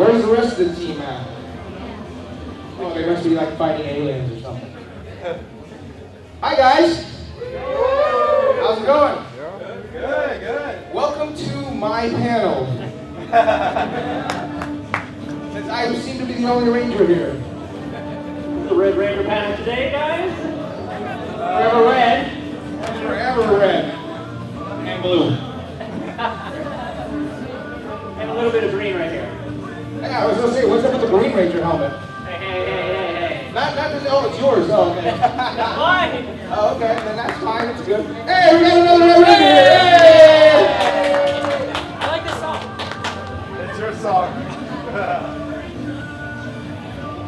Where's the rest of the team at? Oh, they must be like fighting aliens or something. Hi guys! How's it going? Good, good. Welcome to my panel. Since I seem to be the only ranger here. The Red Ranger panel today, guys. Forever red. Forever red. And blue. And a little bit of green right here. Yeah, I was gonna say, what's up with the Green Ranger helmet? Hey. Not just, oh, it's yours. Oh, okay. That's mine. Oh, okay, then that's fine, it's good. Hey, we got another Red Ranger here! Hey! I like this song. It's your song.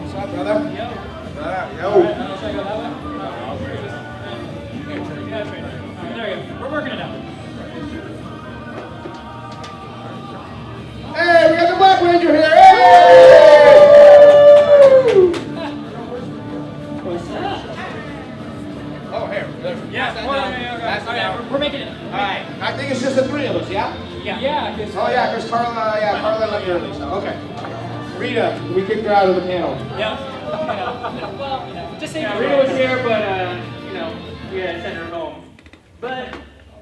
What's up, brother? Yo. Yo. All right, should I go that way? There we go. We're working it out. Hey, we got the Black Ranger here! Hey! What's up? Oh, here. Yeah, we're making it. All right. I think it's just the three of us, yeah? Yeah. Oh, yeah, because Carla left early, so, okay. Rita, we kicked her out of the panel. Yeah. Just say Rita was here, but, we had to send her home. But,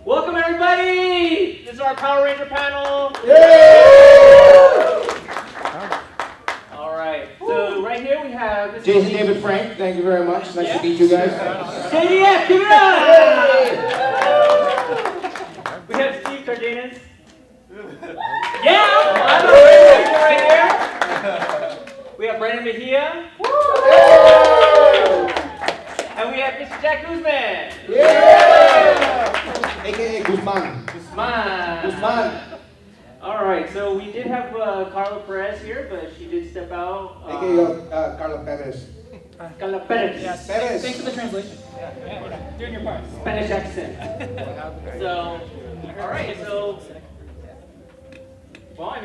welcome everybody! This is our Power Ranger panel. Yay! All right, so right here we have... Jason David Frank, thank you very much. Nice to meet you guys. JDF, give it up! We have Steve Cardenas. Yeah! I'm the Ranger right here. We have Brennay Mejia. And we have Mr. Jack Guzman. Yeah! AKA Guzman. Guzman. All right, so we did have Carla Perez here, but she did step out. AKA Carla Perez. Carla Perez. Yes. Perez. Thanks for the translation. Yeah. Doing your part. Spanish accent. So, all right, so. Well,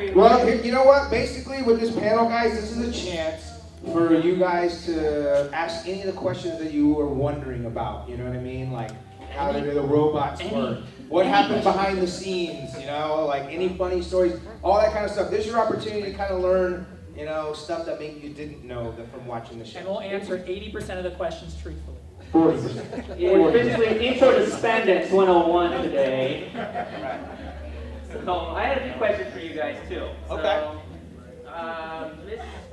you know what? Basically, with this panel, guys, this is a chance for you guys to ask any of the questions that you were wondering about. You know what I mean? Like, how did the robots work? What happened behind the scenes? You know, like any funny stories, all that kind of stuff. This is your opportunity to kind of learn, stuff that maybe you didn't know from watching the show. And we'll answer 80% of the questions truthfully. 40%. Yeah, basically intro to Spandex 101 today. Right. So I had a few questions for you guys too. Okay.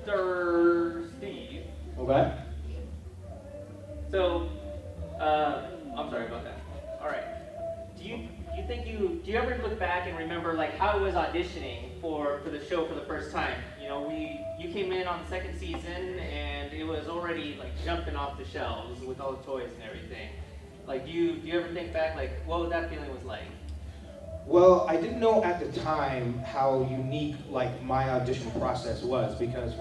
So, Mr. Steve. Okay. So, I'm sorry about that. All right. Do you ever look back and remember like how it was auditioning for the show for the first time? You came in on the second season and it was already like jumping off the shelves with all the toys and everything. Like, do you ever think back like what that feeling was like? Well, I didn't know at the time how unique like my audition process was, because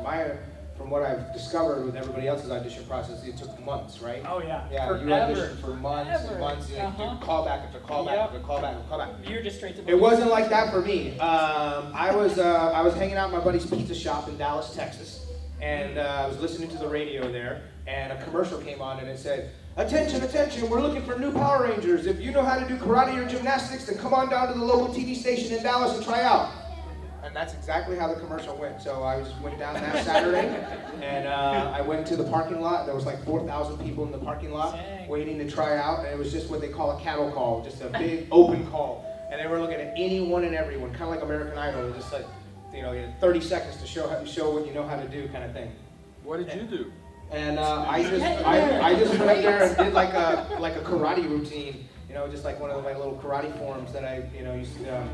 from what I've discovered with everybody else's audition process, it took months, right? Oh yeah. Yeah, Forever. you auditioned for months and Forever. months, and do callback after callback after callback after callback. You're just straight to the It wasn't like that for me. I was hanging out at my buddy's pizza shop in Dallas, Texas, and I was listening to the radio there, and a commercial came on, and it said, "Attention, attention, we're looking for new Power Rangers. If you know how to do karate or gymnastics, then come on down to the local TV station in Dallas and try out." And that's exactly how the commercial went. So I just went down that Saturday, and I went to the parking lot. There was like 4,000 people in the parking lot waiting to try out, and it was just what they call a cattle call, just a big open call. And they were looking at anyone and everyone, kind of like American Idol, just like, you had 30 seconds to show what you know how to do, kind of thing. What did you do? And I just went up there and did like a karate routine, just like one of my little karate forms that I used to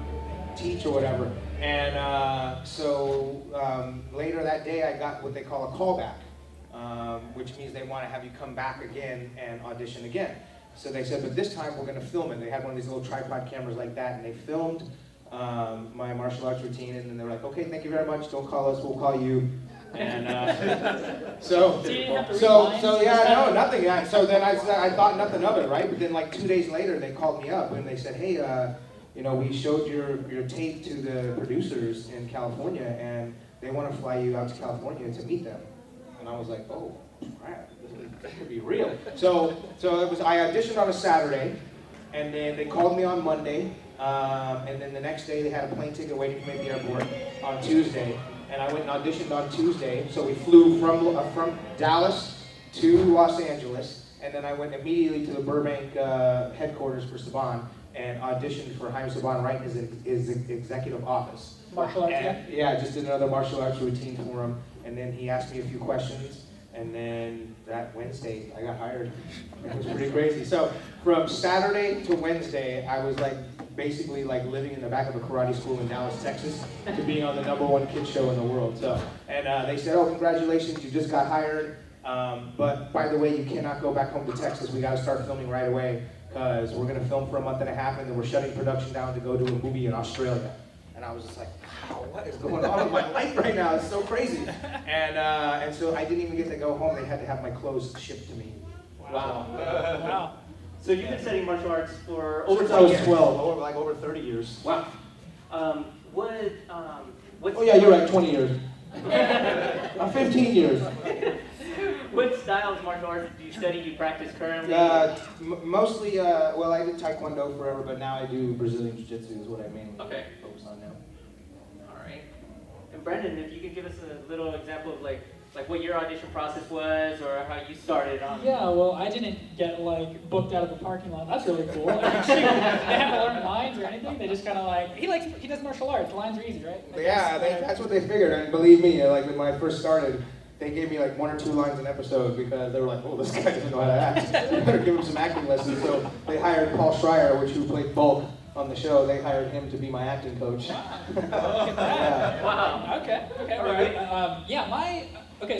teach or whatever. And so later that day I got what they call a callback, which means they want to have you come back again and audition again. So they said, but this time we're going to film it. They had one of these little tripod cameras like that, and they filmed my martial arts routine, and then they were like, okay, thank you very much, don't call us, we'll call you. And so yeah, no, nothing. So then I thought nothing of it, right? But then like 2 days later, they called me up and they said, hey, we showed your tape to the producers in California, and they want to fly you out to California to meet them. And I was like, oh, crap, this could be real. So I auditioned on a Saturday, and then they called me on Monday, and then the next day they had a plane ticket waiting for me at the airport on Tuesday. and I went and auditioned on Tuesday. So we flew from Dallas to Los Angeles, and then I went immediately to the Burbank headquarters for Saban and auditioned for Jaime Saban right in his executive office. Martial arts, And, yeah, just did another martial arts routine for him, and then he asked me a few questions, and then that Wednesday I got hired. It was pretty crazy. So from Saturday to Wednesday, I was like basically like living in the back of a karate school in Dallas, Texas, to being on the #1 kid show in the world. So, and they said, "Oh, congratulations, you just got hired. But by the way, you cannot go back home to Texas. We got to start filming right away because we're gonna film for a month and a half, and then we're shutting production down to go do a movie in Australia." And I was just like, wow, what is going on with my life right now? It's so crazy. And so I didn't even get to go home. They had to have my clothes shipped to me. Wow. Wow. So you've been studying martial arts for over Since I 20 was years. 12, like over 30 years. Wow. What Oh yeah, you're right, 20 years. 15 years. What style of martial arts do you study? Do you practice currently? Mostly, well, I did Taekwondo forever, but now I do Brazilian Jiu-Jitsu is what I mainly focus on now. All right. And Brendan, if you could give us a little example of like what your audition process was or how you started on. Yeah, well, I didn't get like booked out of the parking lot. That's really cool. I mean, shoot, they haven't learned lines or anything. They just kind of like he does martial arts. The lines are easy, right? Like, Yeah, that's what they figured. And believe me, like when I first started, they gave me like 1 or 2 lines an episode because they were like, "Oh, this guy doesn't know how to act. We better give him some acting lessons." So they hired Paul Schreier, who played Bulk on the show. They hired him to be my acting coach. Look at that. Wow. Okay. All right.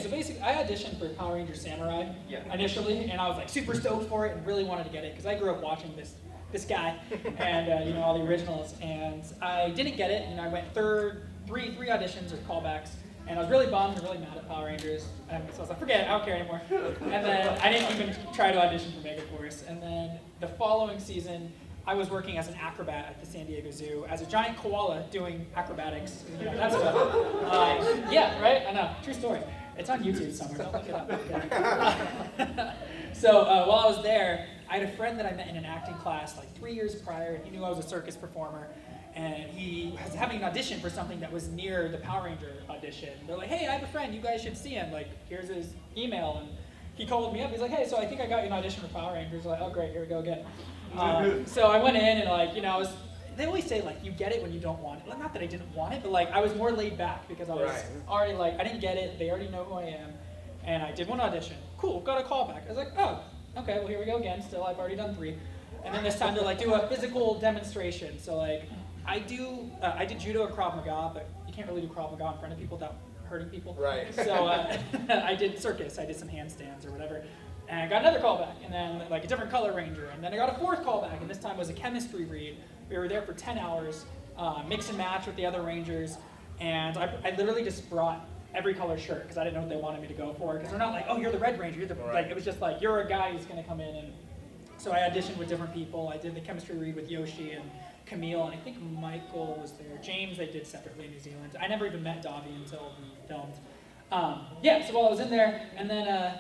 So basically, I auditioned for Power Rangers Samurai initially, and I was like super stoked for it and really wanted to get it because I grew up watching this guy and all the originals, and I didn't get it, and I went three auditions or callbacks. And I was really bummed and really mad at Power Rangers. And so I was like, forget it, I don't care anymore. And then I didn't even try to audition for Megaforce. And then the following season, I was working as an acrobat at the San Diego Zoo as a giant koala doing acrobatics. That's what. Yeah, right? I know. True story. It's on YouTube somewhere. Don't look it up. So while I was there, I had a friend that I met in an acting class like 3 years prior. He knew I was a circus performer. And he was having an audition for something that was near the Power Ranger audition. They're like, "Hey, I have a friend, you guys should see him. Like, here's his email." And he called me up, he's like, "Hey, so I think I got you an audition for Power Rangers." I'm like, "Oh great, here we go again." So I went in and they always say like, you get it when you don't want it. Well, not that I didn't want it, but like I was more laid back because I was already like, I didn't get it, they already know who I am. And I did one audition, cool, got a call back. I was like, oh, okay, well here we go again, still I've already done 3. And then this time they're like, do a physical demonstration. So like, I did judo and Krav Maga, but you can't really do Krav Maga in front of people without hurting people. Right. So I did circus. I did some handstands or whatever. And I got another callback, and then like a different color ranger. And then I got a 4th callback, and this time was a chemistry read. We were there for 10 hours, mix and match with the other rangers. And I literally just brought every color shirt because I didn't know what they wanted me to go for. Because they're not like, "Oh, you're the red ranger." Like it was just like, you're a guy who's going to come in. And so I auditioned with different people. I did the chemistry read with Yoshi and Camille, and I think Michael was there. James, they did separately in New Zealand. I never even met Davi until we filmed. So while I was in there, and then,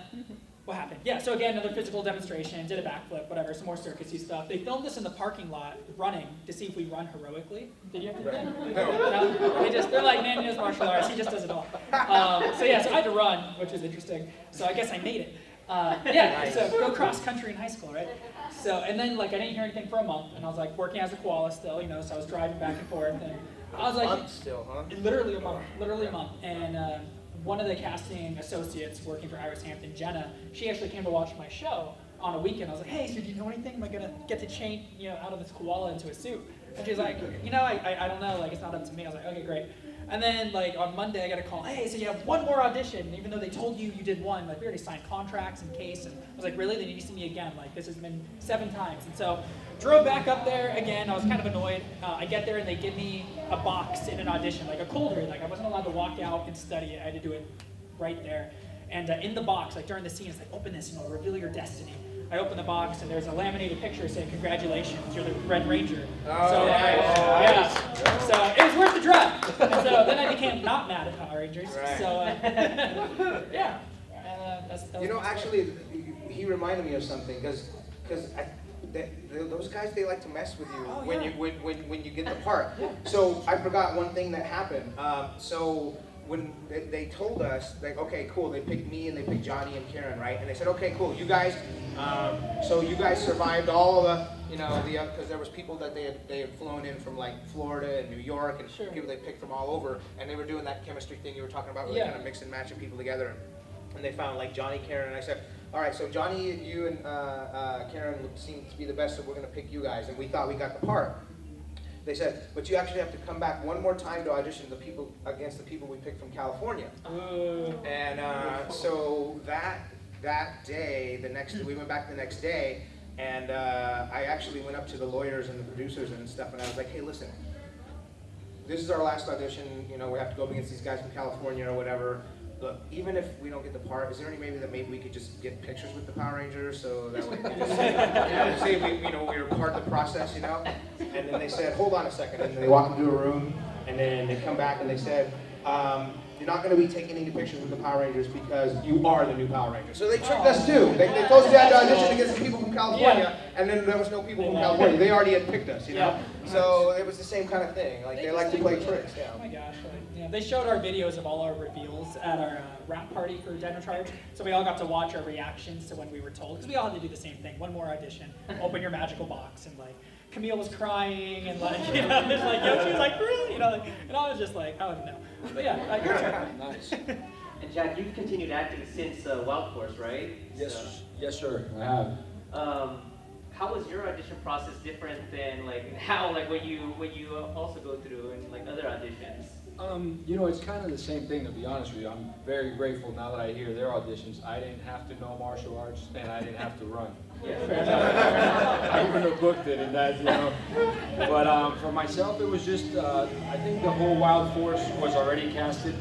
what happened? Yeah, so again, another physical demonstration, did a backflip, whatever, some more circusy stuff. They filmed us in the parking lot running to see if we run heroically. Did you have to do that? No? They're like, "Man, he does martial arts, he just does it all." So I had to run, which was interesting. So I guess I made it. So go cross country in high school, right? So, and then like I didn't hear anything for a month, and I was like working as a koala still, so I was driving back and forth, and I was like, A month still, huh? literally a month, and one of the casting associates working for Iris Hampton, Jenna, she actually came to watch my show on a weekend. I was like, "Hey, so do you know anything? Am I gonna get to change, out of this koala into a suit?" And she's like, I don't know, like it's not up to me. I was like, "Okay, great." And then like on Monday I got a call, "Hey, so you have one more audition," even though they told you did one. Like we already signed contracts and case, and I was like, "Really? They need to see me again? Like this has been 7 times." And so drove back up there again. I was kind of annoyed. I get there and they give me a box in an audition, like a cold read. Like I wasn't allowed to walk out and study it. I had to do it right there. And in the box, like during the scene, it's like, "Open this, reveal your destiny." I open the box and there's a laminated picture saying, "Congratulations, you're the Red Ranger." So it was worth the drive. And so then I became not mad at Power Rangers. Right. So that's Actually, he reminded me of something because those guys, they like to mess with you when you get the part. So I forgot one thing that happened. So when they told us, like, okay, cool, they picked me and they picked Johnny and Karen, right? And they said, okay, cool, you guys, so you guys survived all of the, because there was people that they had flown in from like Florida and New York, and people they picked from all over, and they were doing that chemistry thing you were talking about, where they kind of mix and matching people together, and they found like Johnny, Karen, and I said, all right, so Johnny, you and Karen seem to be the best, so we're gonna pick you guys, and we thought we got the part. They said, but you actually have to come back one more time to audition against the people we picked from California. And so that day, we went back the next day, and I actually went up to the lawyers and the producers and stuff, and I was like, hey, listen, this is our last audition, we have to go up against these guys from California or whatever. Look, even if we don't get the part, is there any maybe we could just get pictures with the Power Rangers so that we can just say we were part of the process, And then they said, hold on a second, and they walked into a room, and then they come back and they said, you're not going to be taking any pictures with the Power Rangers because you are the new Power Rangers. So they tricked us too. They told us we had to audition against the people from California, and then there was no people from California. They already had picked us, So it was the same kind of thing. Like they like to play tricks. Yeah. Oh my gosh. They showed our videos of all our reveals at our wrap party for Dino Charge. So we all got to watch our reactions to when we were told, because we all had to do the same thing. One more audition, open your magical box, and like Camille was crying, and like there's like Yoshi was like, really, and I was just like, oh no. But yeah, your turn. Nice. And Jack, you've continued acting since Wild Force, right? Yes, yes, sir. I have. How was your audition process different than like when you also go through and like other auditions? It's kind of the same thing, to be honest with you. I'm very grateful now that I hear their auditions. I didn't have to know martial arts, and I didn't have to run. I wouldn't have booked it in that, But for myself, it was just, I think the whole Wild Force was already casted,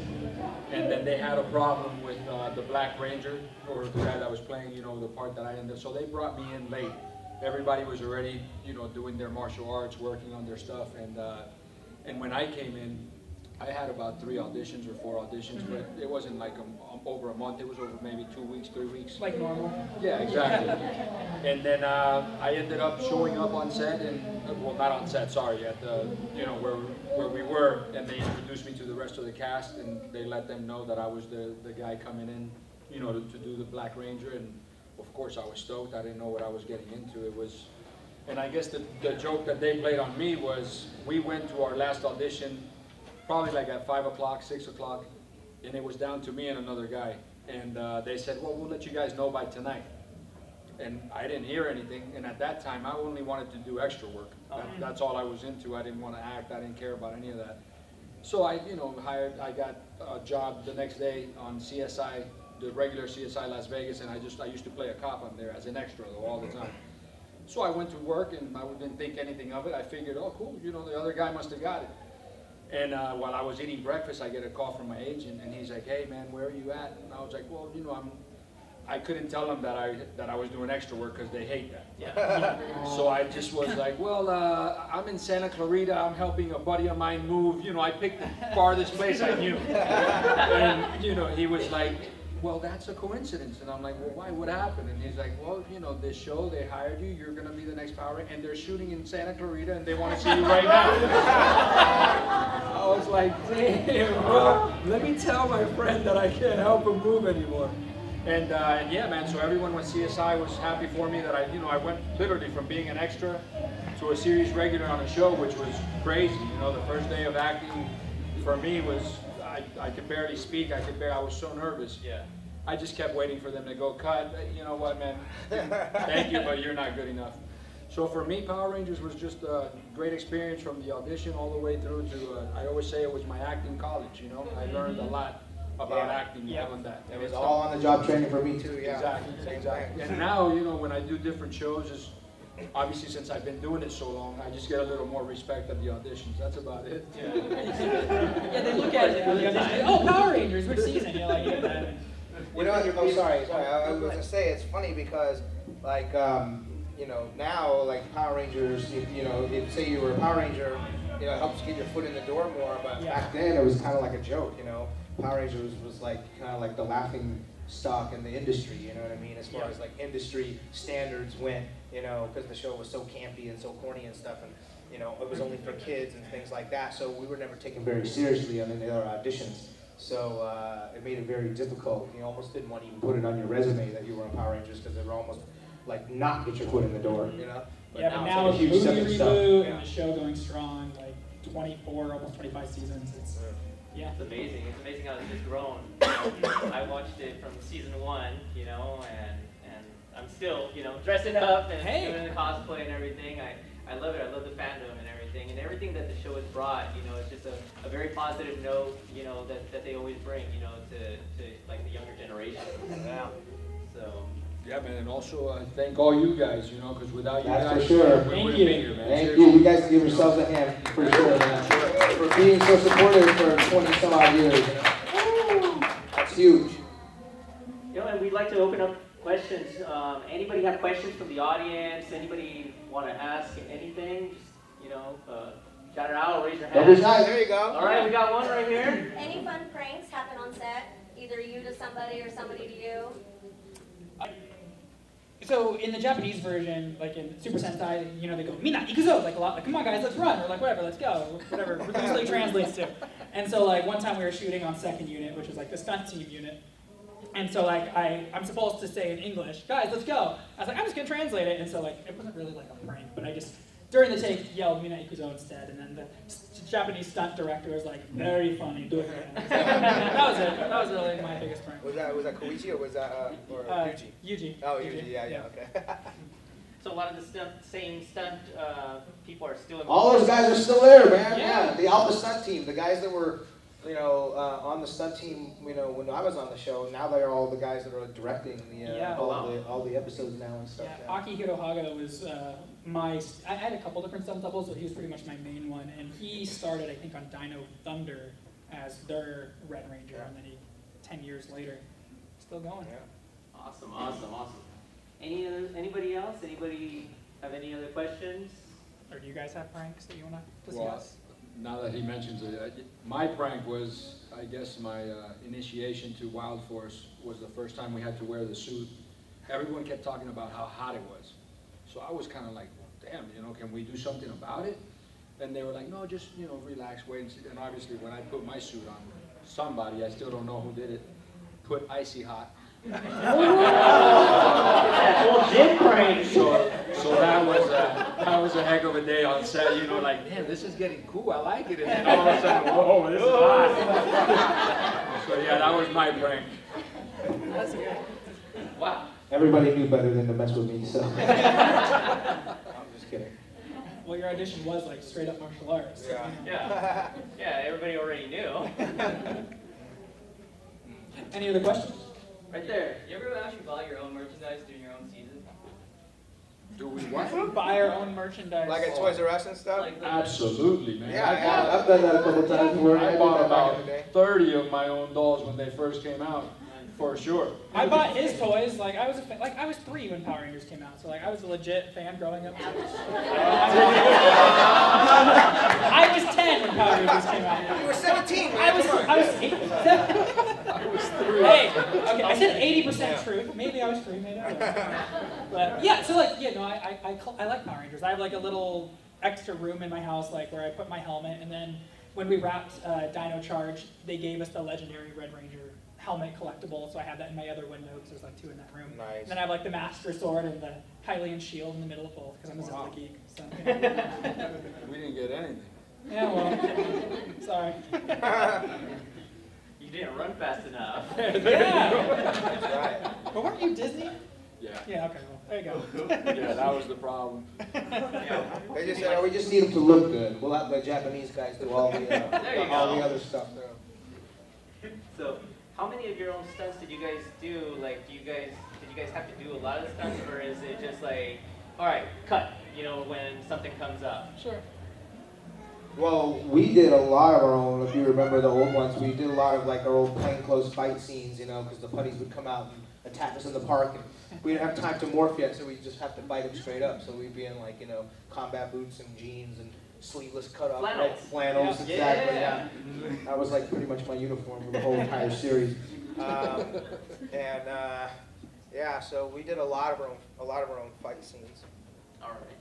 and then they had a problem with the Black Ranger, or the guy that was playing, the part that I ended up. So they brought me in late. Everybody was already, doing their martial arts, working on their stuff, and when I came in, I had about 3 auditions or 4 auditions, but it wasn't like over a month. It was over maybe 2 weeks, 3 weeks. Like normal. Yeah, exactly. And then I ended up showing up on set, and well, not on set, sorry, at the where we were, and they introduced me to the rest of the cast, and they let them know that I was the guy coming in, to do the Black Ranger, and of course I was stoked. I didn't know what I was getting into. And I guess the joke that they played on me was, we went to our last audition probably like at 5 o'clock, 6 o'clock, and it was down to me and another guy. And they said, well, we'll let you guys know by tonight. And I didn't hear anything, and at that time, I only wanted to do extra work. That's all I was into. I didn't want to act. I didn't care about any of that. So I got a job the next day on CSI, the regular CSI Las Vegas, and I used to play a cop on there as an extra, though, all the time. So I went to work, and I didn't think anything of it. I figured, oh, cool, the other guy must have got it. And while I was eating breakfast, I get a call from my agent, and he's like, "Hey man, where are you at?" And I was like, "Well, I couldn't tell them that I was doing extra work because they hate that." Yeah. So I just was like, "Well, I'm in Santa Clarita. I'm helping a buddy of mine move. I picked the farthest place I knew." And he was like, "Well, that's a coincidence." And I'm like, "Well, why? What happened?" And he's like, "Well, this show, they hired you. You're gonna be the next Power Ranger, and they're shooting in Santa Clarita, and they want to see you right now." I was like, "Damn, bro, let me tell my friend that I can't help him move anymore." And yeah, man. So everyone with CSI was happy for me that I went literally from being an extra to a series regular on a show, which was crazy. The first day of acting for me was, I could barely speak. I was so nervous. Yeah. I just kept waiting for them to go, "Cut, you know what, man, thank you, but you're not good enough." So for me, Power Rangers was just a great experience from the audition all the way through to, I always say it was my acting college, I learned a lot about acting and that. It was all on the job training for me too, yeah. Exactly. And now, when I do different shows, obviously since I've been doing it so long, I just get a little more respect at the auditions. That's about it. Yeah, they look at it. Oh, Power Rangers, which season? You're like, that. Sorry. I was gonna say, it's funny because, like, now, like, Power Rangers, if say you were a Power Ranger, it helps get your foot in the door more, but back then it was kind of like a joke, Power Rangers was like, kind of like the laughing stock in the industry, you know what I mean, as far as like industry standards went, because the show was so campy and so corny and stuff, and it was only for kids and things like that, so we were never taken very seriously on any of our auditions. So it made it very difficult. You almost didn't want to even put it on your resume that you were on Power Rangers because they were almost like not get your foot in the door, you know? But now it's with like the a movie huge stepping reboot stone. and the show going strong, like 24, almost 25 seasons, it's, yeah. It's amazing. It's amazing how it's just grown. I watched it from season 1, you know, and I'm still, you know, dressing up and doing the cosplay and everything. I love it. I love the fandom and everything that the show has brought. You know, it's just a very positive note, you know, that they always bring, you know, to like the younger generation. Yeah. So. Yeah, man, and also thank all you guys, you know, because without you That's guys, for sure. we Thank wouldn't you. be here, man. Thank Seriously. you. You guys give yourselves a hand for sure, man. For being so supportive for 20 some odd years. You know? That's huge. You know, and we'd like to open up questions. Anybody have questions from the audience? Anybody want to ask anything? Just, you know, shout it out or raise your hand. Don't be shy. There you go. All right, we got one right here. Any fun pranks happen on set? Either you to somebody or somebody to you? So in the Japanese version, like in Super Sentai, you know, they go, Mina, ikuzo, like a lot, like, come on guys, let's run, or like whatever, let's go, or whatever, it loosely translates to. And so like one time we were shooting on second unit, which was like the stunt team unit. And so like I'm supposed to say in English, guys, let's go. I was like, I'm just gonna translate it. And so like it wasn't really like a prank, but I just during the take yelled Mina ikuzo instead. And then the Japanese stunt director was like, very funny, do it again. So, that was it. That was really my biggest prank. Was that Koichi or was that or Yuji? Yuji. Oh, Yuji. Yeah. Okay. So a lot of the same stunt people are still involved. All those guys are still there, man. Yeah. The Alpha Stunt Team, the guys that were, you know, on the stunt team, you know, when I was on the show. Now they're all the guys that are directing the all the episodes now and stuff. Yeah, Aki Hirohaga was I had a couple different stunt doubles, but he was pretty much my main one. And he started, I think, on Dino Thunder as their Red Ranger, and then 10 years later, still going. Yeah. Awesome. Anybody else? Anybody have any other questions? Or do you guys have pranks that you want to Well, discuss? now that he mentions it, my prank was, I guess, my initiation to Wild Force was the first time we had to wear the suit. Everyone kept talking about how hot it was. So I was kind of like, damn, you know, can we do something about it? And they were like, no, just, you know, relax, wait and see. And obviously when I put my suit on, somebody, I still don't know who did it, put icy hot. Legit prank. So that was a heck of a day on set, you know, like, man, this is getting cool, I like it. And then all of a sudden, whoa, this is hot. So yeah, that was my prank. That's good. Wow. Everybody knew better than to mess with me, so. I'm just kidding. Well, your audition was like straight up martial arts. So, Yeah. Yeah, everybody already knew. Any other questions? Right there. You ever actually buy your own merchandise during your own season? Do we what? Buy our own merchandise. Like at Toys R Us and stuff? Like Absolutely, man. Yeah, I've done that a couple times. Where I did bought that back in about the day. 30 of my own dolls when they first came out, for sure. I bought his toys. Like I was 3 when Power Rangers came out, so like I was a legit fan growing up. I was 10 when Power Rangers came out. You were 17, man. I was Come on. 8. I was 3. Hey, okay, I said 80% truth. Maybe I was 3, maybe I wasn't. But yeah, so like, yeah, no, I like Power Rangers. I have like a little extra room in my house, like where I put my helmet, and then when we wrapped Dino Charge, they gave us the legendary Red Ranger helmet collectible, so I have that in my other window because there's like 2 in that room. Nice. And then I have like the Master Sword and the Hylian shield in the middle of both because I'm a Zelda geek. So, yeah. We didn't get anything. Yeah, well, sorry. You didn't run fast enough. Yeah. That's right. But weren't you Disney? Yeah. Yeah, okay, well, there you go. Yeah, that was the problem. Yeah. They just said, oh, we just need them to look good. We'll have the Japanese guys do all the other stuff there. So, how many of your own stunts did you guys do? Like, did you guys have to do a lot of the stunts, or is it just like, all right, cut? You know, when something comes up. Sure. Well, we did a lot of our own. If you remember the old ones, we did a lot of like our old plainclothes fight scenes, you know, because the putties would come out and attack us in the park, and we didn't have time to morph yet, so we just have to fight them straight up. So we'd be in like, you know, combat boots and jeans and sleeveless cut off Flannels. red flannels. Yeah. Exactly. Yeah. That was like pretty much my uniform for the whole entire series. Yeah, so we did a lot of our own fight scenes. All right.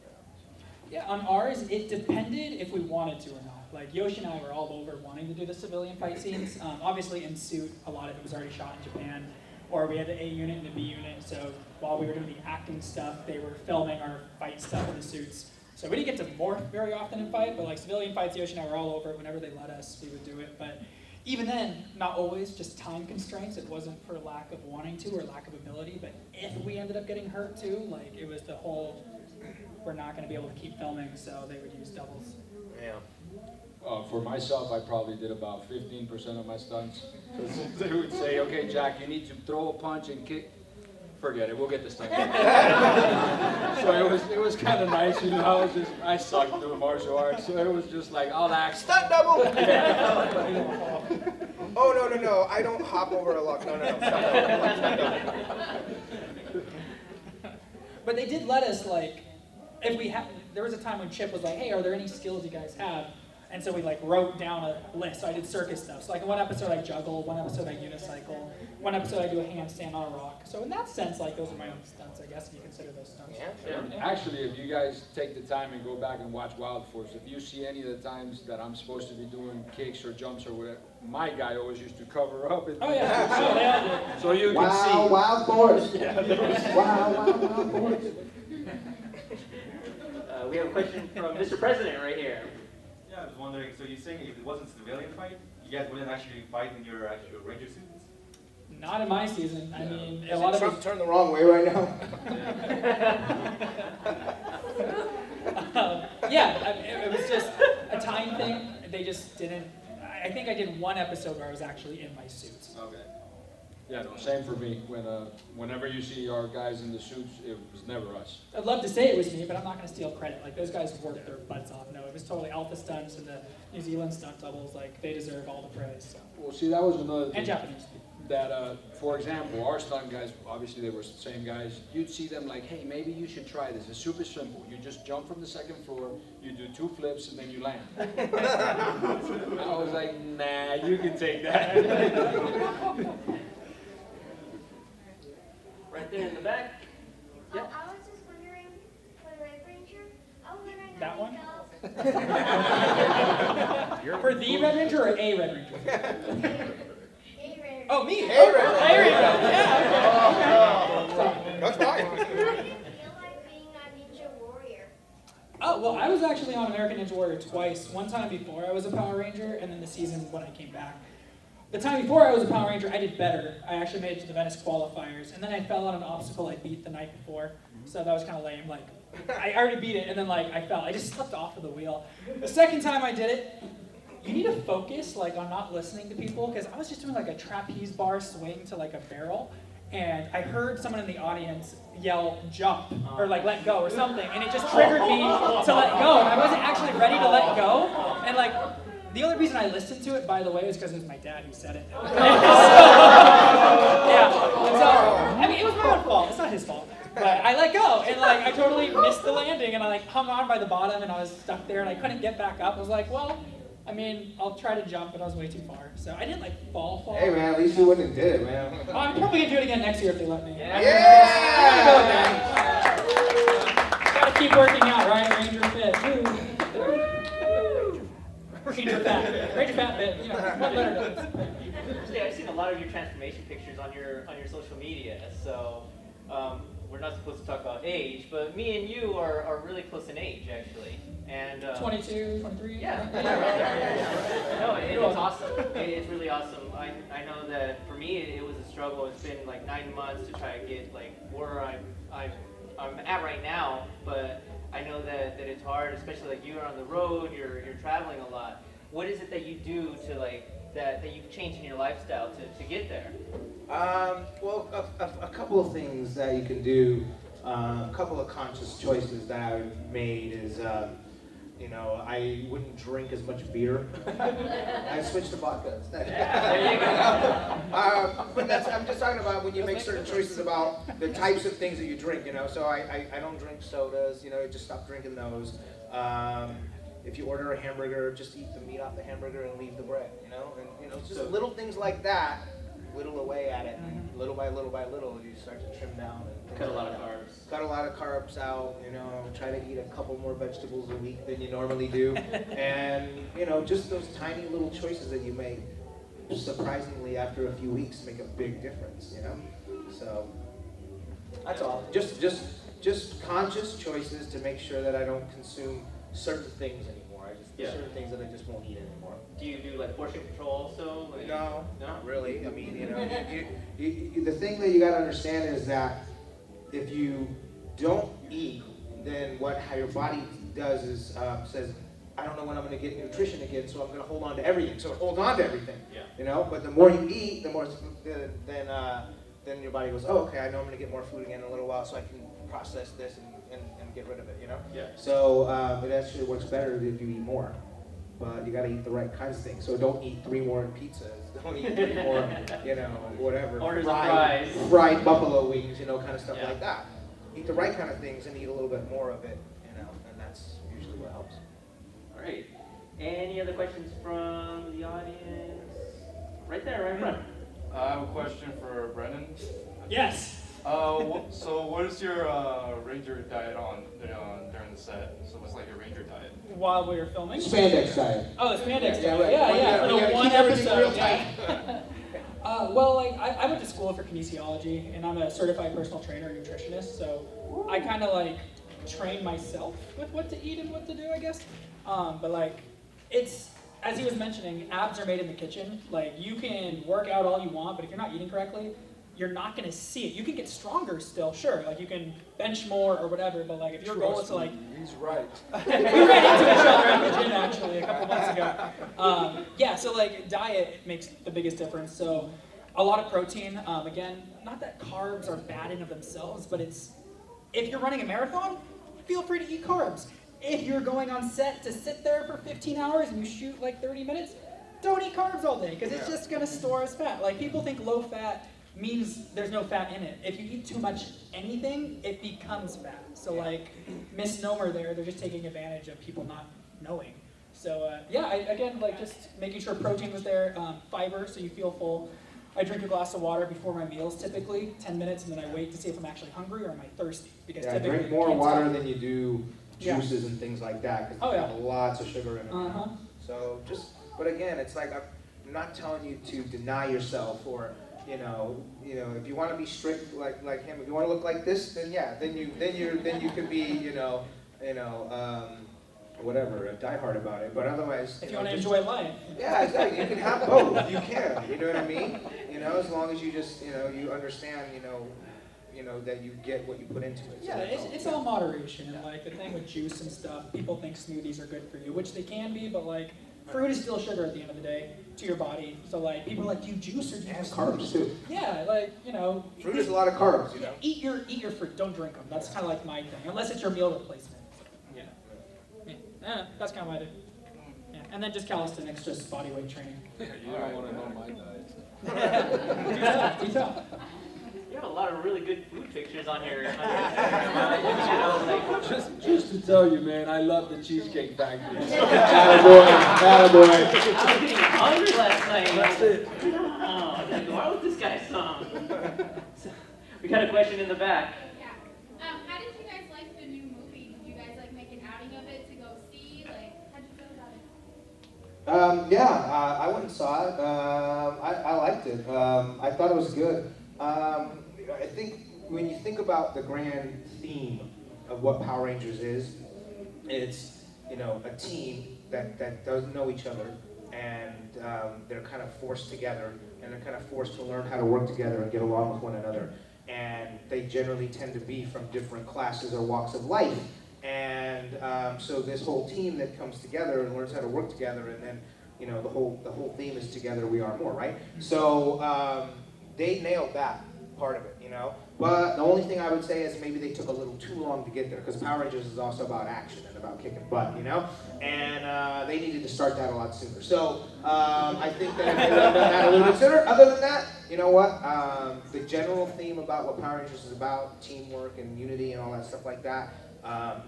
Yeah, on ours, it depended if we wanted to or not. Like, Yoshi and I were all over wanting to do the civilian fight scenes. Obviously, in suit, a lot of it was already shot in Japan, or we had the A unit and the B unit, so while we were doing the acting stuff, they were filming our fight stuff in the suits. So we didn't get to morph very often in fight, but like civilian fights, Yoshi and I were all over it. Whenever they let us, we would do it. But even then, not always, just time constraints. It wasn't for lack of wanting to or lack of ability, but if we ended up getting hurt too, like it was the whole, we're not going to be able to keep filming, so they would use doubles. Yeah. For myself, I probably did about 15% of my stunts. They would say, okay, Jack, you need to throw a punch and kick. Forget it, we'll get this done. So it was kind of nice, you know, I sucked doing martial arts, so it was just like, I'll act. Stunt double! Oh, no, I don't hop over a log. No, stunt double. But they did let us, like, if we had, there was a time when Chip was like, hey, are there any skills you guys have? And so we like wrote down a list. So I did circus stuff. So like in one episode I juggle, one episode I unicycle, one episode I do a handstand on a rock. So in that sense, like those are my own stunts, I guess, if you consider those stunts. Yeah. Actually, if you guys take the time and go back and watch Wild Force, if you see any of the times that I'm supposed to be doing kicks or jumps or whatever, my guy always used to cover up. Oh yeah, so they all did. So you can see. Wild Force. Yeah, Wild Force. We have a question from Mr. President right here. Yeah, I was wondering, so you're saying if it wasn't a civilian fight, you guys wouldn't actually fight in your actual ranger suits? Not in my season. I mean, a lot of Trump it. turned the wrong way right now. Yeah, it was just a time thing. They just didn't. I think I did one episode where I was actually in my suit. Okay. Yeah, no, same for me. Whenever you see our guys in the suits, it was never us. I'd love to say it was me, but I'm not going to steal credit. Like, those guys worked their butts off. No, it was totally Alpha Stunts and the New Zealand stunt doubles. Like, they deserve all the praise. So. Well, see, that was another thing. And Japanese. That, for example, our stunt guys, obviously they were the same guys, you'd see them like, hey, maybe you should try this. It's super simple. You just jump from the second floor, you do 2 flips, and then you land. I was like, nah, you can take that. Right there in the back. I was just wondering, for the Red Ranger, I was wondering That how one? you felt. For the Red Ranger or a Red Ranger? Hey, Red Oh, me? Hey, Red Ranger. Hey, Red Ranger. Yeah. That's fine. How did you feel like being a ninja warrior? Oh, well, I was actually on American Ninja Warrior twice. One time before I was a Power Ranger, and then the season when I came back. The time before I was a Power Ranger, I did better. I actually made it to the Venice qualifiers, and then I fell on an obstacle I beat the night before, so that was kind of lame. Like, I already beat it, and then like I fell. I just slipped off of the wheel. The second time I did it, you need to focus like on not listening to people, because I was just doing like a trapeze bar swing to like a barrel, and I heard someone in the audience yell jump or like let go or something, and it just triggered me to let go, and I wasn't actually ready to let go, and like. The only reason I listened to it, by the way, was because it was my dad who said it. Yeah. And so, I mean, it was my own fault. It's not his fault. But I let go, and like I totally missed the landing, and I like hung on by the bottom, and I was stuck there, and I couldn't get back up. I was like, well, I mean, I'll try to jump, but I was way too far. So I didn't like fall. Hey, man, at least you went and did it, man. I'm probably gonna do it again next year if they let me. Yeah! Gotta keep working out, right? Ranger Fit. Woo. Ranger Fat. Ranger Fat Fit. You know, what letter does? Actually, I've seen a lot of your transformation pictures on your social media. So we're not supposed to talk about age, but me and you are really close in age, actually. And 22, 23. Yeah. No, it's awesome. It's really awesome. I know that for me it was a struggle. It's been like 9 months to try to get like where I'm at right now, but I know that it's hard, especially like you're on the road, you're traveling a lot. What is it that you do to like that you've changed in your lifestyle to get there? Well, a couple of things that you can do, a couple of conscious choices that I've made is, I wouldn't drink as much beer. I switched to vodka instead. There you go. But I'm just talking about when you make certain choices about the types of things that you drink, So I don't drink sodas, just stop drinking those. If you order a hamburger, just eat the meat off the hamburger and leave the bread, And, just little things like that, whittle away at it. Little by little by little, you start to trim down. And Cut a lot of carbs. Cut cut a lot of carbs out, you know, try to eat a couple more vegetables a week than you normally do. And, you know, just those tiny little choices that you make, surprisingly, after a few weeks, make a big difference, you know? So, that's all. Just conscious choices to make sure that I don't consume certain things anymore. There's certain things that I just won't eat anymore. Do you do like portion control also? Like, No, not really. I mean, you know, the thing that you got to understand is that if you don't eat, then how your body does is says, I don't know when I'm going to get nutrition again, so I'm going to hold on to everything. So hold on to everything. Yeah. You know, but the more you eat, the more then your body goes, oh, okay, I know I'm going to get more food again in a little while, so I can process this and get rid of it. You know. Yeah. So it actually works better if you eat more. But you got to eat the right kinds of things. So don't eat 3 more pizzas. Don't eat 3 more, you know, whatever. Orders of fries. Fried buffalo wings, you know, kind of stuff Yeah. like that. Eat the right kind of things and eat a little bit more of it, you know, and that's usually what helps. All right. Any other questions from the audience? Right there, right in front. I have a question for Brennan. Yes. So what is your ranger diet on during the set? So what's like your ranger diet? While we were filming. Spandex diet. Oh, the spandex. Yeah, Yeah, right. yeah. We For the gotta one keep everything episode. real Yeah. Well, like I went to school for kinesiology, and I'm a certified personal trainer and nutritionist. So I kind of like train myself with what to eat and what to do, I guess. But like, it's as he was mentioning, abs are made in the kitchen. Like you can work out all you want, but if you're not eating correctly, you're not gonna see it. You can get stronger still, sure. Like you can bench more or whatever, but like if your goal is to like, He's right. we ran into each other in the gym actually a couple months ago. Yeah, so like diet makes the biggest difference. So a lot of protein. Again, not that carbs are bad in of themselves, but it's if you're running a marathon, feel free to eat carbs. If you're going on set to sit there for 15 hours and you shoot like 30 minutes, don't eat carbs all day because it's just gonna store as fat. Like people think low fat means there's no fat in it. If you eat too much anything, it becomes fat. So like misnomer there, they're just taking advantage of people not knowing. So again, like just making sure protein was there, fiber so you feel full. I drink a glass of water before my meals typically, 10 minutes, and then I wait to see if I'm actually hungry or am I thirsty. Because Yeah, typically drink you more can't water tell. than you do juices and things like that because they have lots of sugar in them. Uh-huh. So but again, it's like I'm not telling you to deny yourself or you know, if you want to be strict like him, if you want to look like this, then you can be whatever, diehard about it. But otherwise, If you want to enjoy life. Yeah, exactly. You can have both. You can. You know what I mean? As long as you just you understand that you get what you put into it. Yeah, it's all moderation. And like the thing with juice and stuff, people think smoothies are good for you, which they can be, but like fruit is still sugar at the end of the day to your body. So like people are like, do you juice or do you And have carbs too. Yeah, like Fruit is a lot of carbs. Eat your fruit. Don't drink them. That's kind of like my thing, unless it's your meal replacement. Yeah, that's kind of what I do. Yeah, and then just calisthenics, just body weight training. You don't want to know my diet. Do tell. You have a lot of really good food pictures on your. Just to tell you, man, I love the Cheesecake Factory. Attaboy. I was getting hungry last night. That's it. Oh, I gotta go out with this guy some. We got a question in the back. Yeah. How did you guys like the new movie? Did you guys like make an outing of it to go see? Like, how'd you feel about it? I went and saw it. I liked it. I thought it was good. I think when you think about the grand theme of what Power Rangers is, it's a team that doesn't know each other, and they're kind of forced together, and they're kind of forced to learn how to work together and get along with one another. And they generally tend to be from different classes or walks of life. And so this whole team that comes together and learns how to work together, and then the whole theme is together we are more, right? So they nailed that part of it, But the only thing I would say is maybe they took a little too long to get there, because Power Rangers is also about action and about kicking butt, And they needed to start that a lot sooner. So I think that if they would have done that a little bit sooner. Other than that, you know what? The general theme about what Power Rangers is about, teamwork and unity and all that stuff like that,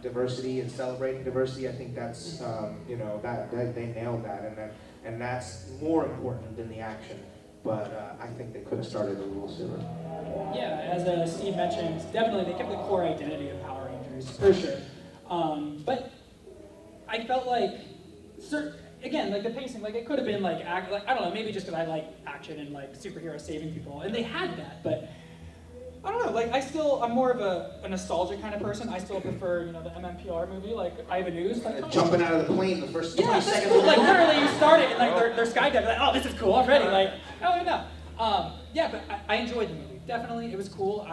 diversity and celebrating diversity, I think that's that they nailed that, and that's more important than the action. but I think they could have started a little sooner. Yeah, as Steve mentioned, definitely they kept the core identity of Power Rangers, for sure. But I felt like, again, like the pacing, like it could have been like I don't know, maybe just because I like action and like superheroes saving people, and they had that, but I don't know, like I'm more of a nostalgia kind of person. I still prefer, the MMPR movie, like Iva News. Like, Jumping out of the plane the first 20 that's seconds. cool. Like literally you start it and like they're skydiving, like, oh, this is cool already, like, oh no. Yeah, but I enjoyed the movie, definitely, it was cool.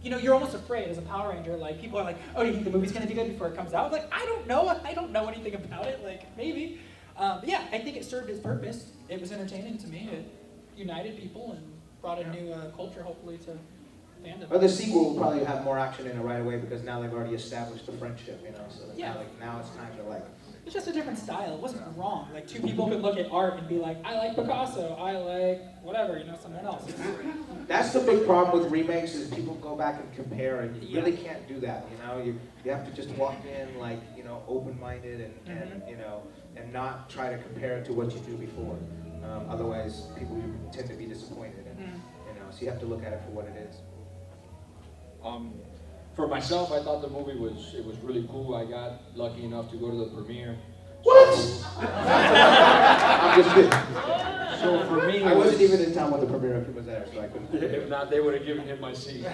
You're almost afraid as a Power Ranger, like people are like, oh, do you think the movie's gonna be good before it comes out? Like, I don't know anything about it, like maybe. But yeah, I think it served its purpose. It was entertaining to me, it united people and brought a new culture hopefully to fandom. Well, the sequel will probably have more action in it right away because now they've already established the friendship, so Yeah. now it's time to like. It's just a different style. It wasn't wrong. Like two people could look at art and be like, I like Picasso, I like whatever, someone else. That's the big problem with remakes is people go back and compare, and you really can't do that. You have to just walk in like open-minded and not try to compare it to what you do before. Otherwise, people tend to be disappointed, and so you have to look at it for what it is. For myself, I thought the movie was really cool. I got lucky enough to go to the premiere. What? I'm just kidding. So for me, I wasn't even in town when the premiere was there, so I couldn't. If not, they would have given him my seat.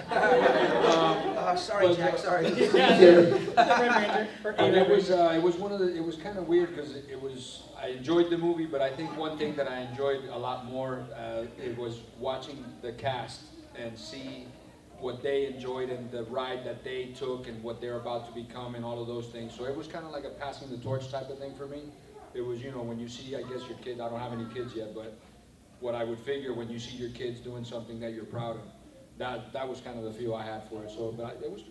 Sorry, Jack. Sorry. And it was kind of weird because I enjoyed the movie, but I think one thing that I enjoyed a lot more it was watching the cast and see what they enjoyed and the ride that they took and what they're about to become and all of those things. So it was kind of like a passing the torch type of thing for me. It was, when you see, I guess, your kid, I don't have any kids yet, but what I would figure when you see your kids doing something that you're proud of, that was kind of the feel I had for it. So, but it was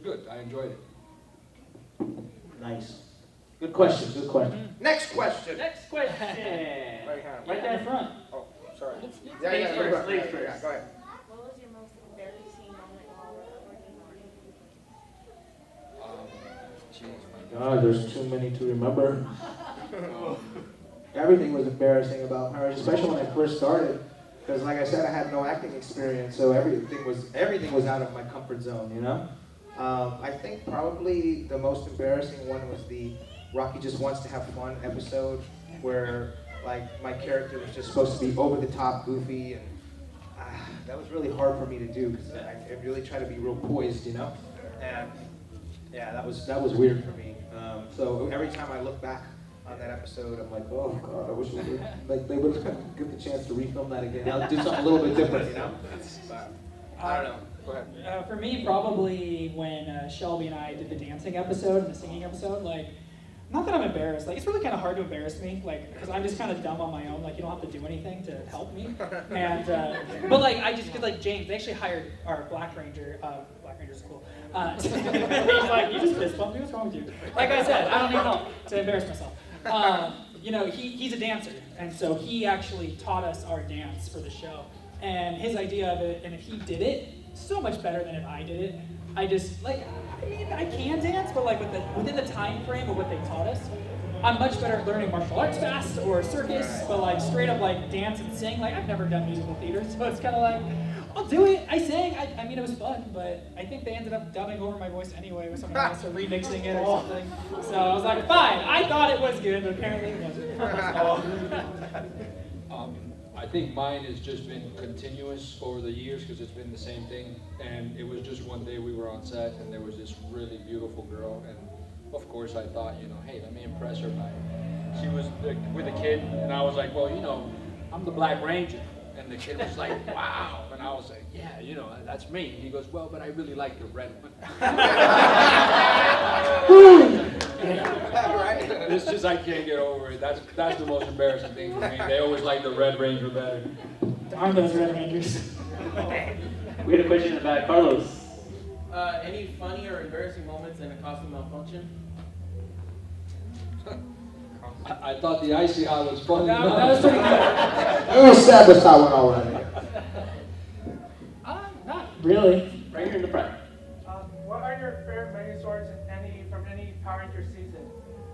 good. I enjoyed it. Nice. Good question. Good question. Next question. Next question. Right there in front. Oh, sorry. Ladies first, ladies Yeah, first. go ahead. What was your most embarrassing moment while working on it? God, there's too many to remember. Everything was embarrassing about marriage, especially when I first started. Because, like I said, I had no acting experience, so everything was out of my comfort zone. I think probably the most embarrassing one was the Rocky Just Wants to Have Fun episode, where like my character was just supposed to be over the top, goofy, and that was really hard for me to do because I really try to be real poised, And yeah, that was weird for me. So every time I look back on that episode, I'm like, oh God, I wish they would have given the chance to refilm that again. I'll do something a little bit different, But, I don't know. Go ahead. For me, probably when Shelby and I did the dancing episode and the singing episode, not that I'm embarrassed, it's really kind of hard to embarrass me, because I'm just kind of dumb on my own, you don't have to do anything to help me, and, but I just did James, they actually hired our Black Ranger, Black Ranger's cool, he's like, you just fist bumped me, what's wrong with you? Like I said, I don't need help to embarrass myself. He's a dancer, and so he actually taught us our dance for the show, and his idea of it, and if he did it, so much better than if I did it. I can dance, but within the time frame of what they taught us, I'm much better at learning martial arts fast or circus, but straight up dance and sing, I've never done musical theater, so it's kind of I'll do it. I sang. I mean, it was fun, but I think they ended up dubbing over my voice anyway with someone else or remixing it or something. So I was like, fine. I thought it was good, but apparently it wasn't. I think mine has just been continuous over the years because it's been the same thing. And it was just one day we were on set and there was this really beautiful girl. And of course I thought, hey, let me impress her she was with a kid. And I was like, well, I'm the Black Ranger. And the kid was like, wow. And I was like, yeah, that's me. And he goes, well, but I really like the red one. It's just, I can't get over it. That's the most embarrassing thing for me. They always like the Red Ranger better. Darn those Red Rangers. We had a question in the back. Carlos. Any funny or embarrassing moments in a costume malfunction? I thought the icy hot was funny. That was pretty good. It was sad to start one already. Not really. Right here in the front. What are your favorite Megazords from any Power Ranger season?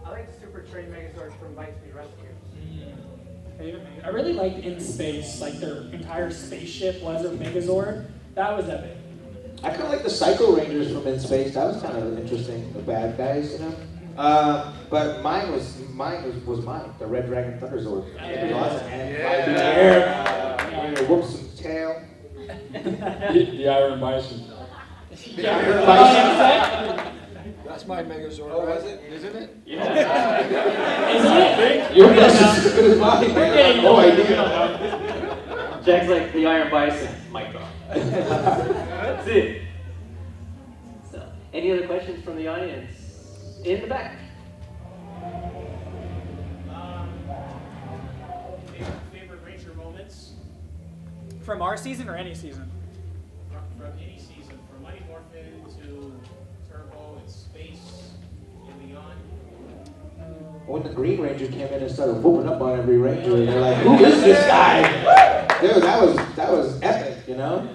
I like Super Train Megazords from Lightspeed Rescue. Favorite Megazord? I really liked In Space, like their entire spaceship was a Megazord. That was epic. I kind of like the Psycho Rangers from In Space. That was kind of interesting. The bad guys, you know. But mine was mine. The Red Dragon Thunder Zord. It was awesome, man. Fly through the air, whoop some tail. The Iron Bison. The Iron Bison. That's my Megazord. Oh, right? was it? Isn't it? Yeah. Isn't it? Your guess is as good as mine, man. I have no idea. Jack's like the Iron Bison. Mic drop. That's it. So, any other questions from the audience? In the back. Favorite Ranger moments From our season or any season? from any season, from Mighty Morphin to Turbo and Space and beyond. When the Green Ranger came in and started whooping up on every Ranger, and they're like, "Who is this guy?" Dude, that was epic, you know?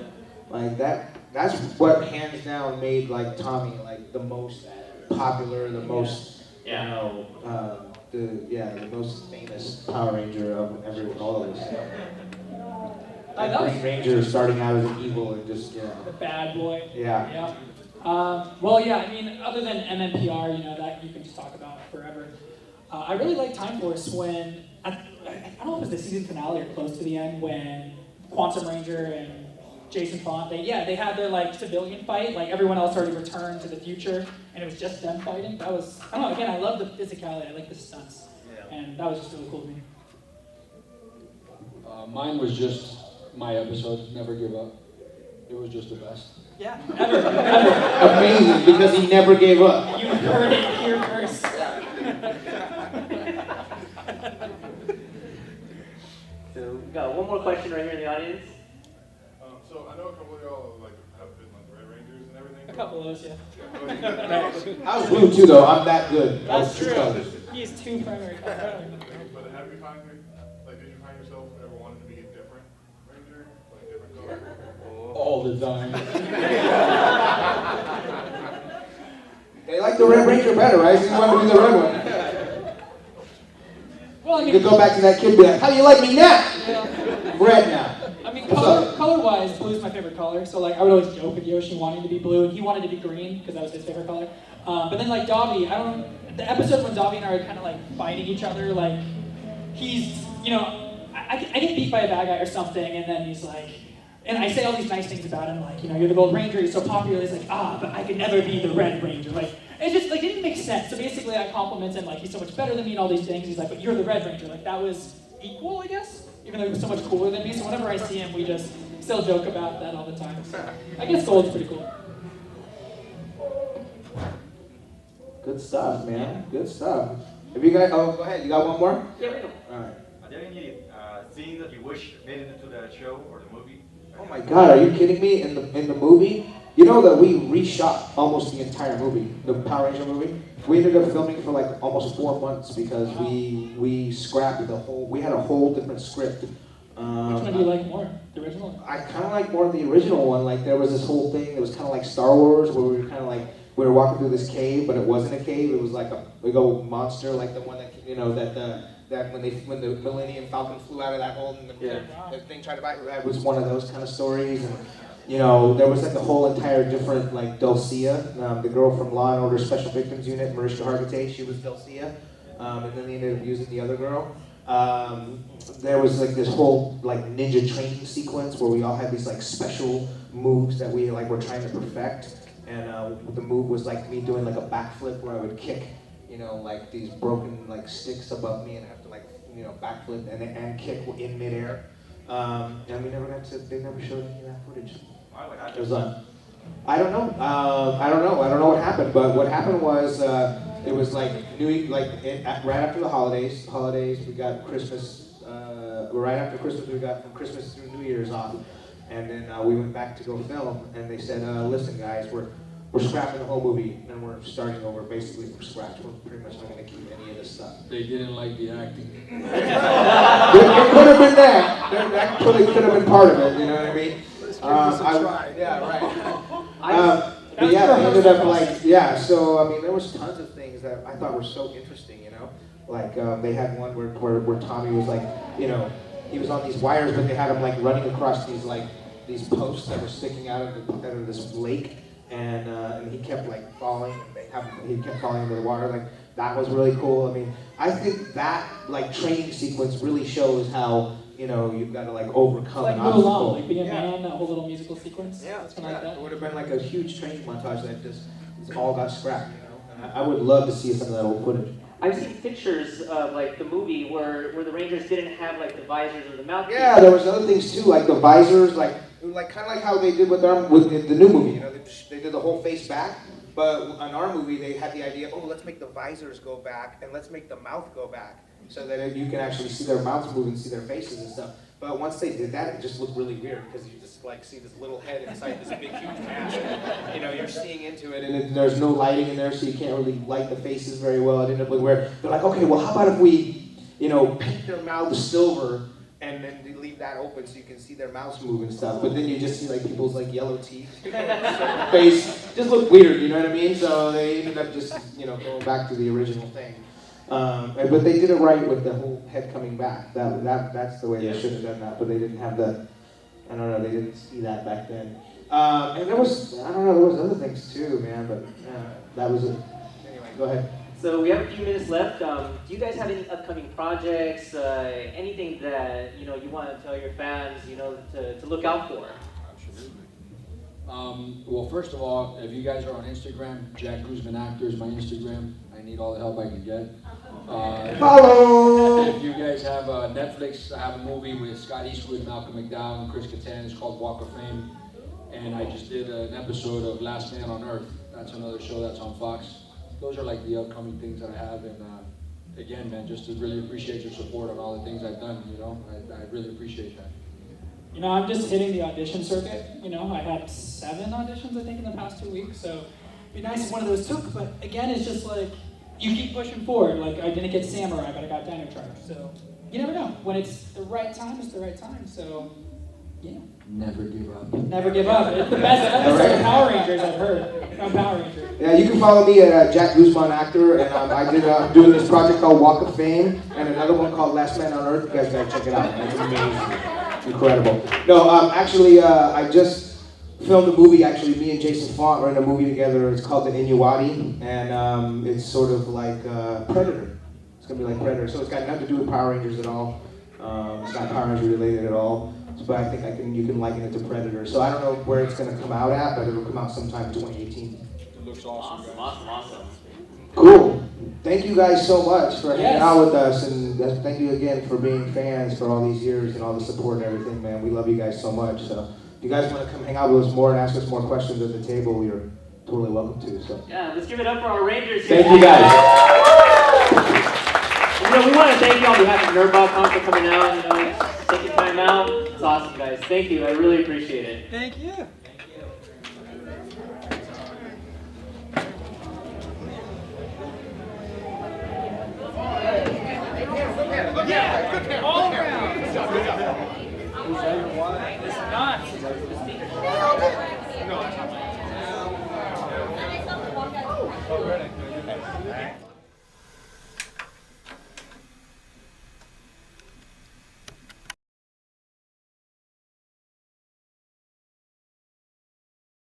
Like that's what hands down made like Tommy like the most popular, the most you know, the most famous Power Ranger of all of us. That Green Ranger starting out as an evil and just The bad boy. Yeah. Yeah. Well, yeah. I mean, other than MMPR, you know, that you can just talk about forever. I really like Time Force when I don't know if it was the season finale or close to the end when Quantum Ranger and Jason Font, they had their like civilian fight, like everyone else already returned to the future, and it was just them fighting. That was, I don't know, again, I love the physicality, I like the stunts, and that was just really cool to me. Mine was just my episode, Never Give Up. It was just the best. Yeah, ever. Amazing, because he never gave up. You heard it here first. So we got one more question right here in the audience. So I know a couple of y'all like have been like Red Rangers and everything. A couple of those, yeah. I was blue too, though. I'm that good. That's true. He's two primary colors. But have you find like did you find yourself ever wanting to be a different Ranger, like different color? All the time. They like the Red Ranger better, right? So you want to be the red one. Well, I You mean, could go back to that kid and be like, "How do you like me now?" Red now. I mean, color-wise, blue is my favorite color. So like, I would always joke with Yoshi wanting to be blue, and he wanted to be green because that was his favorite color. But then like Dobby, the episode when Dobby and I are kind of like fighting each other, like he's, you know, I get beat by a bad guy or something, and then he's like, and I say all these nice things about him, like, you know, you're the Gold Ranger, you're so popular. He's like, but I could never be the Red Ranger. Like, it just like didn't make sense. So basically, I compliment him like he's so much better than me and all these things. He's like, but you're the Red Ranger. Like that was equal, I guess. Even though he was so much cooler than me. So whenever I see him, we just still joke about that all the time. So I guess gold's pretty cool. Good stuff, man. Good stuff. Have you guys? Oh, go ahead. You got one more? Yeah, we know. All right. Are there any scene that you wish made it into the show or the movie? Oh my God, are you kidding me? In the movie, you know that we reshot almost the entire movie, the Power Ranger movie. We ended up filming for like almost 4 months because we scrapped the whole. We had a whole different script. Which one do you like more? The original? I kind of like more the original one. Like there was this whole thing that was kind of like Star Wars, where we were kind of like we were walking through this cave, but it wasn't a cave. It was like a big old monster, like the one that you know that when the Millennium Falcon flew out of that hole and the thing tried to bite. That was one of those kind of stories. And you know, there was like a whole entire different like Dulcia, the girl from Law and Order Special Victims Unit, Mariska Hargitay. She was Dulcia, and then they ended up using the other girl. There was like this whole like ninja training sequence where we all had these like special moves that we like were trying to perfect, and the move was like me doing like a backflip where I would kick, you know, like these broken like sticks above me and have to like you know backflip and kick in midair. And we never got to. They never showed any of that footage. It was I don't know. I don't know what happened, but what happened was. It was like right after the holidays. We got Christmas. Right after Christmas, we got from Christmas through New Year's off, and then we went back to go film. And they said, "Listen, guys, we're scrapping the whole movie, and we're starting over basically from scratch. We're pretty much not going to keep any of this stuff." They didn't like the acting. It could have been that. That could have been part of it. You know what I mean? Yeah, right. But yeah, they ended up like, so I mean, there was tons of things that I thought were so interesting, you know. Like they had one where Tommy was like, you know, he was on these wires, but they had him like running across these posts that were sticking out of this lake, and he kept like falling. He kept falling into the water. Like that was really cool. I mean, I think that like training sequence really shows how, you know, you've got to like overcome Like an move obstacle. along, like being a man, that whole little musical sequence. Yeah, Something like that. It would have been like a huge training montage that just all got scrapped, you know. And I would love to see some of that old footage. I've seen pictures of like the movie where the Rangers didn't have like the visors or the mouthpiece. Yeah, there was other things too, like the visors, like kind of like how they did with the new movie. You know, they did the whole face back. But on our movie, they had the idea, oh, let's make the visors go back and let's make the mouth go back so that you can actually see their mouths move and see their faces and stuff. But once they did that, it just looked really weird because you just like see this little head inside this big huge mask. You know, you're seeing into it, and there's no lighting in there, so you can't really light the faces very well. It ended up looking weird. They're like, okay, well, how about if we, you know, paint their mouths silver and then they leave that open so you can see their mouths move and stuff. But then you just see like people's like yellow teeth, you know, face just look weird. You know what I mean? So they ended up just, you know, going back to the original thing. But they did it right with the whole head coming back. That's the way they should have done that. But they didn't have the, I don't know, they didn't see that back then. And there was, I don't know, there was other things too, man. But that was it. Anyway, go ahead. So we have a few minutes left. Do you guys have any upcoming projects? Anything that you want to tell your fans, to look out for? Absolutely. Well, first of all, if you guys are on Instagram, Jack Guzman Actor is my Instagram. I need all the help I can get. Follow! If you guys have Netflix, I have a movie with Scott Eastwood, Malcolm McDowell, and Chris Kattan. It's called Walk of Fame. And I just did an episode of Last Man on Earth. That's another show that's on Fox. Those are like the upcoming things that I have. And again, man, just to really appreciate your support on all the things I've done, I really appreciate that. I'm just hitting the audition circuit. I had 7 auditions, I think, in the past 2 weeks. So it'd be nice if one of those took. But again, it's just like, you keep pushing forward. Like, I didn't get Samurai, but I got Dino Charge. So you never know. When it's the right time, it's the right time. So, yeah. Never give up. Never give up. It's the best episode of Power Rangers I've heard. From Power Rangers. Yeah, you can follow me at Jack Guzman Actor, and I'm doing this project called Walk of Fame, and another one called Last Man on Earth. You guys gotta check it out. It's amazing. It's incredible. No, actually, I just filmed a movie. Actually, me and Jason Font are in a movie together. It's called The Inuati, and it's sort of like Predator. It's gonna be like Predator. So it's got nothing to do with Power Rangers at all. It's not Power Rangers related at all. But I think you can liken it to Predator. So I don't know where it's gonna come out at, but it'll come out sometime in 2018. It looks awesome. Awesome. Cool. Thank you guys so much for hanging out with us, and thank you again for being fans for all these years and all the support and everything, man. We love you guys so much. So if you guys want to come hang out with us more and ask us more questions at the table, you're totally welcome to. So Yeah, let's give it up for our Rangers here. thank you guys. We want to thank you on behalf of NerdBot for coming out, taking time out. It's awesome, guys. Thank you. I really appreciate it. Thank you. Yeah, all around. It's not. No, it's not.